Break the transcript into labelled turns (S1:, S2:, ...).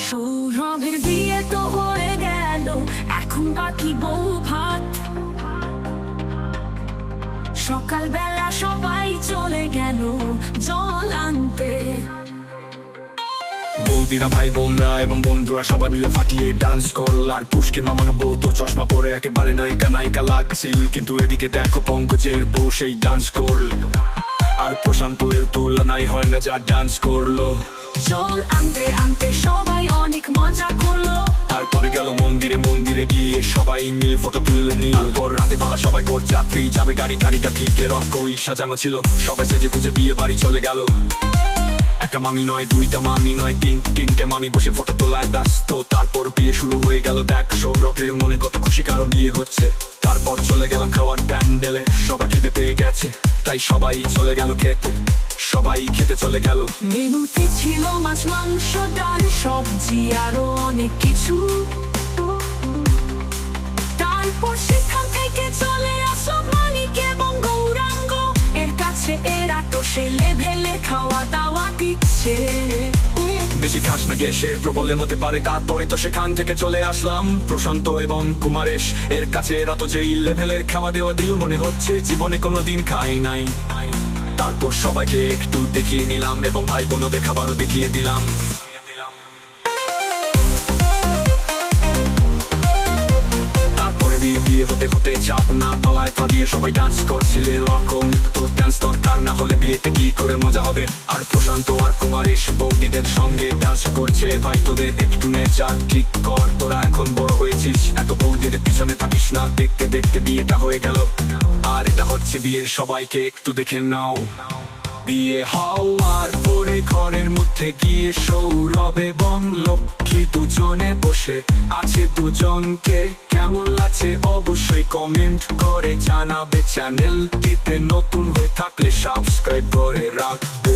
S1: সৌরভের বিয়ে তো হয়ে গেল, এখন বাকি বউ ভাত। সকালবেলা সবাই চলে গেল জল আনতে।
S2: বৌদিরা, ভাই বোনরা এবং বন্ধুরা সবাই মিলে ফাটিয়ে ডান্স করল। আর পুষ্কের মামানো বউ তো চশমা পরে একেবারে নায়িকা নায়িকা লাগছিল। কিন্তু এদিকে দেখো পঙ্কজের বউ সেই ডান্স করল। আর প্রশান্তের তুলনাই হয় না যা ডান্স করলো।
S1: জল আনতে আনতে সবাই অনেক মজা করলো।
S2: তারপরে গেল মন্দিরে, মন্দিরে গিয়ে সবাই মিলে ফটো তুলে নিল। তারপর রাতে বেলা সবাই ভোর যাত্রী যাবে গাড়িটা ঠিক রকই সাজানো ছিল। সবাই সেজে গুজে বিয়ে বাড়ি চলে গেল। একটা মামি নয়, দুইটা মামি নয়, তিনটে মামি বসে ফটো তোলায় ব্যস্ত। তারপর বিয়ে শুরু হয়ে গেল। দেখ সৌরভের মনে কত খুশি, কারণ বিয়ে হচ্ছে। তারপর চলে গেলাম খাওয়ার প্যান্ডেলে। সবাই খেতে পেয়ে গেছে, তাই সবাই চলে গেল খেতে। সবাই খেতে চলে গেল।
S1: মেনুতে ছিল মাছ, মাংস, ডাল, সবজি আরো অনেক কিছু। তারপর সেখান থেকে চলে আসলো মানিক এবং গৌরাঙ্গ। এর কাছে এরা তো সে লেভেলে খাওয়া দাওয়া দিচ্ছে।
S2: বেশি খাস না গেছে প্রবলেম হতে পারে। তারপরে তো সেখান থেকে চলে আসলাম প্রশান্ত এবং কুমারেশ এর কাছে। এরা তো যেই লেভেলের খাওয়া দেওয়া দিল মনে হচ্ছে জীবনে কোনোদিন খাই নাই। তারপর সবাইকে একটু দেখিয়ে নিলাম এবং ভাই বোনদের খাবারও দেখিয়ে দিলাম। তারপরে বিয়ে হতে হতে চাপ না তলায় পা দিয়ে সবাই ডান্স করছিল। এরকম তো ডান্স দরকার, না হলে বিয়েতে কি করে মজা হবে। আর প্রশান্ত আর কুমারেশ বৌদিদের সঙ্গে ডান্স করছে। ভাই তোদের একটু নেচা ঠিক কর, তোরা এখন বড় হয়েছিস, এত বৌদিদের পিছনে থাকিস না। দেখতে দেখতে বিয়েটা হয়ে গেল। আর এটা হচ্ছে বিয়ের, সবাইকে একটু দেখে নাও। বিয়ে হওয়ার পরে ঘরের মধ্যে গিয়ে সৌরভ এবং লক্ষ্মী দুজনে বসে আছে। দুজনকে কেমন লাগছে অবশ্যই কমেন্ট করে জানাবে। চ্যানেলটিতে নতুন হয়ে থাকলে সাবস্ক্রাইব করে রাখবে।